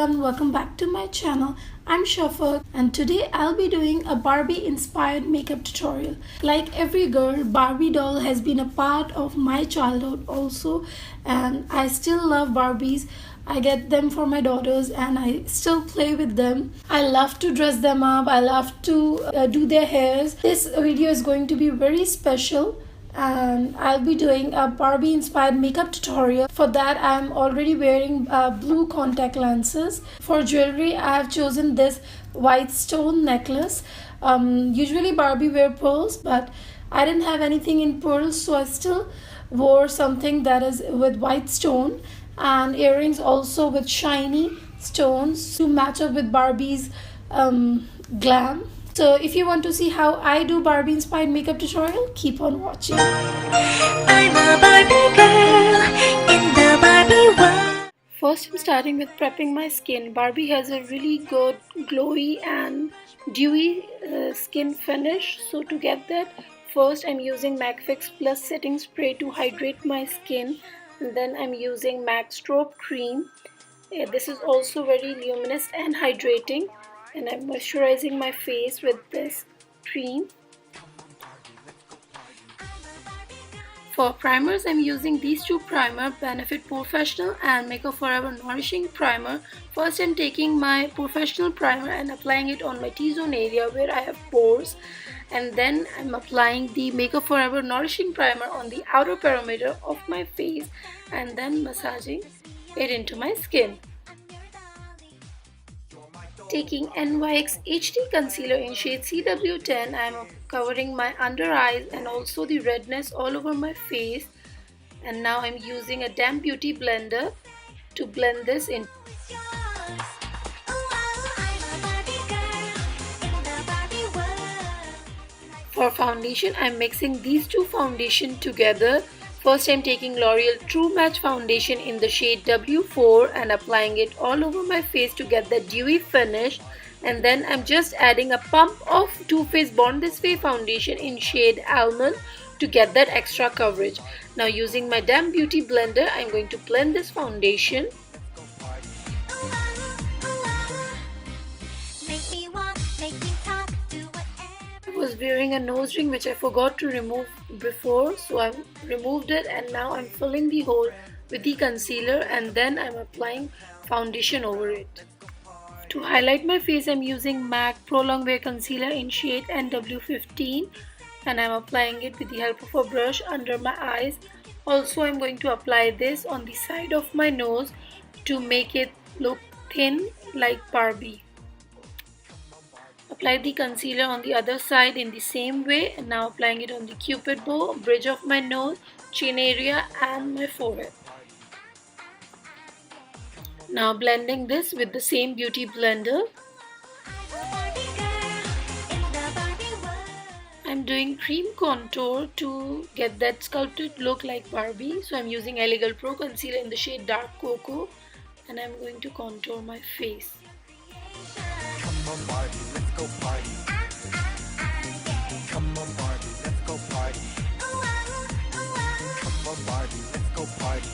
everyone, welcome back to my channel. I'm Shafaq and today I'll be doing a Barbie inspired makeup tutorial. Like every girl, Barbie doll has been a part of my childhood also, and I still love Barbies. I get them for my daughters and I still play with them. I love to dress them up. I love to do their hairs. This video is going to be very special and I'll be doing a Barbie inspired makeup tutorial. For that I'm already wearing blue contact lenses. For jewelry I have chosen this white stone necklace. Usually Barbie wear pearls, but I didn't have anything in pearls, so I still wore something that is with white stone, and earrings also with shiny stones to match up with Barbie's glam. So if you want to see how I do Barbie inspired makeup tutorial, keep on watching. I'm a Barbie girl in the Barbie world. First I'm starting with prepping my skin. Barbie has a really good glowy and dewy skin finish. So to get that, first I'm using MAC Fix Plus setting spray to hydrate my skin. And then I'm using MAC Strobe cream. This is also very luminous and hydrating. And I'm moisturizing my face with this cream. For primers, I'm using these two primers, Benefit Professional and Makeup Forever Nourishing Primer. First, I'm taking my Professional Primer and applying it on my T-zone area where I have pores. And then I'm applying the Makeup Forever Nourishing Primer on the outer perimeter of my face and then massaging it into my skin. Taking NYX HD Concealer in shade CW10, I am covering my under eyes and also the redness all over my face. And now I am using a damp beauty blender to blend this in. For foundation, I am mixing these two foundations together. First, I am taking L'Oreal True Match Foundation in the shade W4 and applying it all over my face to get that dewy finish. And then I'm just adding a pump of Too Faced Born This Way foundation in shade Almond to get that extra coverage. Now using my damp beauty blender, I'm going to blend this foundation. I was wearing a nose ring which I forgot to remove before, so I removed it and now I'm filling the hole with the concealer and then I'm applying foundation over it. To highlight my face, I'm using MAC Pro Longwear Concealer in shade NW15 and I'm applying it with the help of a brush under my eyes. Also, I'm going to apply this on the side of my nose to make it look thin like Barbie. Apply the concealer on the other side in the same way and now applying it on the cupid bow, bridge of my nose, chin area and my forehead. Now blending this with the same beauty blender. I'm doing cream contour to get that sculpted look like Barbie. So I'm using Elegant Pro Concealer in the shade Dark Cocoa and I'm going to contour my face. Come on Barbie, let's go party. Come on Barbie, let's go party. Come on Barbie, let's go party.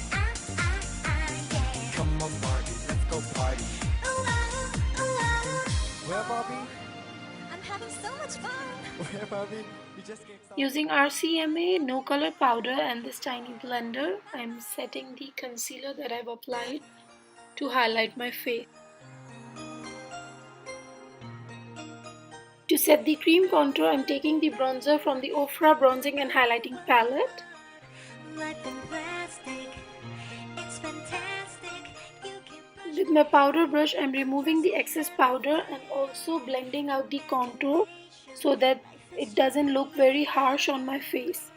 Come on Barbie, let's go party. Where Barbie? I'm having so much fun. Where Barbie? You just get some. Using RCMA No Color Powder and this tiny blender, I'm setting the concealer that I've applied to highlight my face. To set the cream contour, I'm taking the bronzer from the Ofra Bronzing and Highlighting Palette. With my powder brush, I'm removing the excess powder and also blending out the contour so that it doesn't look very harsh on my face.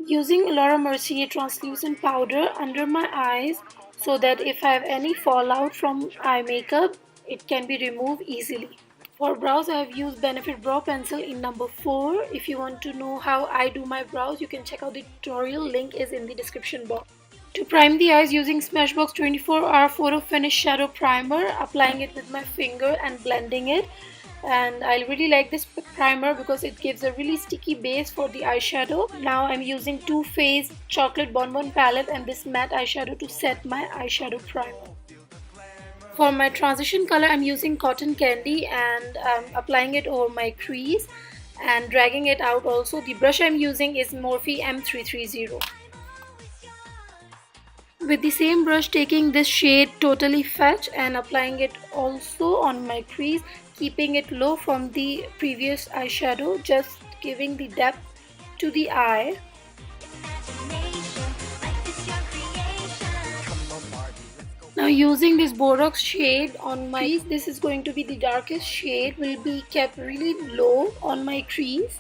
Using Laura Mercier translucent powder under my eyes so that if I have any fallout from eye makeup, it can be removed easily. For brows, I have used Benefit Brow Pencil in number 4. If you want to know how I do my brows, you can check out the tutorial. Link is in the description box. To prime the eyes, using Smashbox 24-Hour Photo Finish Shadow Primer, applying it with my finger and blending it. And I really like this primer because it gives a really sticky base for the eyeshadow. Now I'm using Too Faced Chocolate Bonbon Palette and this matte eyeshadow to set my eyeshadow primer. For my transition color, I'm using cotton candy and I'm applying it over my crease and dragging it out also. The brush I'm using is Morphe M330. With the same brush, taking this shade Totally Fetch and applying it also on my crease, keeping it low from the previous eyeshadow, just giving the depth to the eye. Now using this Borax shade on my crease, this is going to be the darkest shade, will be kept really low on my crease,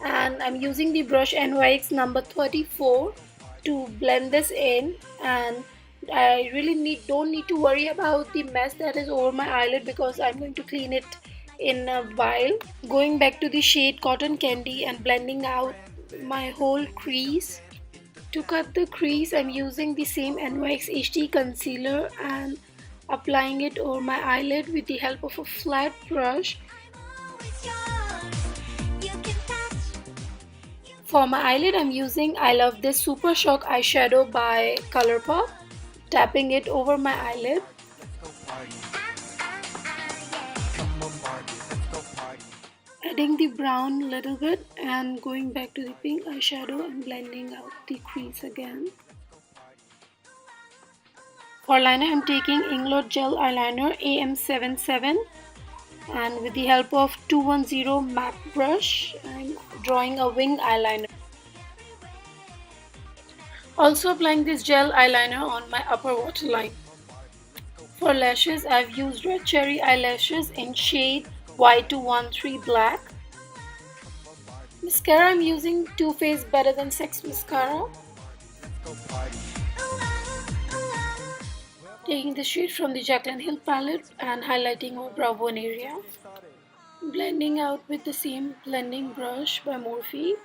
and I'm using the brush NYX number 34 to blend this in. And I really don't need to worry about the mess that is over my eyelid because I'm going to clean it in a while. Going back to the shade Cotton Candy and blending out my whole crease. To cut the crease, I'm using the same NYX HD concealer and applying it over my eyelid with the help of a flat brush. For my eyelid, I'm using I Love This Super Shock eyeshadow by Colourpop, tapping it over my eyelid. Adding the brown a little bit and going back to the pink eyeshadow and blending out the crease again. For liner, I'm taking Inglot Gel Eyeliner AM77 and with the help of 210 MAC brush, I'm drawing a wing eyeliner. Also applying this gel eyeliner on my upper waterline. For lashes, I've used Red Cherry eyelashes in shade Y213 Black. Mascara, I'm using Too Faced Better Than Sex Mascara. Taking the shade from the Jaclyn Hill palette and highlighting my brow bone area. Blending out with the same blending brush by Morphe.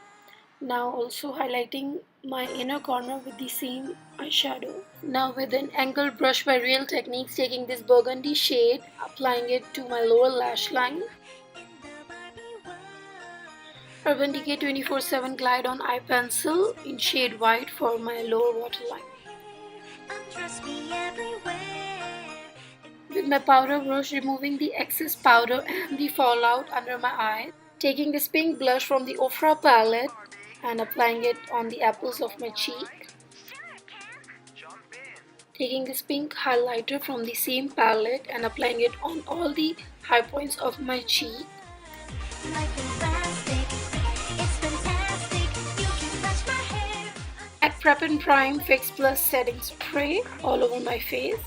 Now also highlighting my inner corner with the same eyeshadow. Now with an angled brush by Real Techniques, taking this burgundy shade, applying it to my lower lash line. Urban Decay 24/7 Glide On Eye Pencil in shade white for my lower waterline. With my powder brush, removing the excess powder and the fallout under my eye. Taking this pink blush from the Ofra palette and applying it on the apples of my cheek. Taking this pink highlighter from the same palette and applying it on all the high points of my cheek. At Prep and Prime Fix Plus Setting Spray all over my face.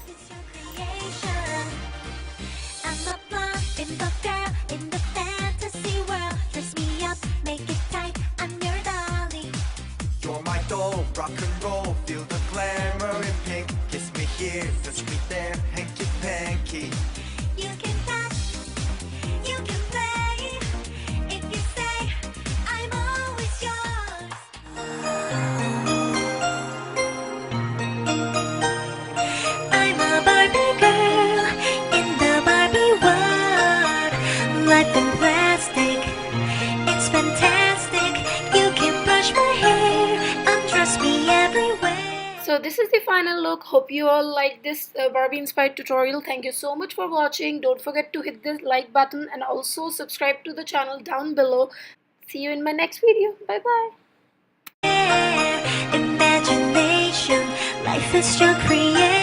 Rock and roll, feel the glamour in pink. Kiss me here, touch me there, hanky panky. You can touch, you can play. If you say, I'm always yours. I'm a Barbie girl in the Barbie world. Life in plastic, it's fantastic. You can brush my hair. So this is the final look. Hope you all like this Barbie inspired tutorial. Thank you so much for watching. Don't forget to hit the like button and also subscribe to the channel down below. See you in my next video. Bye bye. Imagination, life is your creation.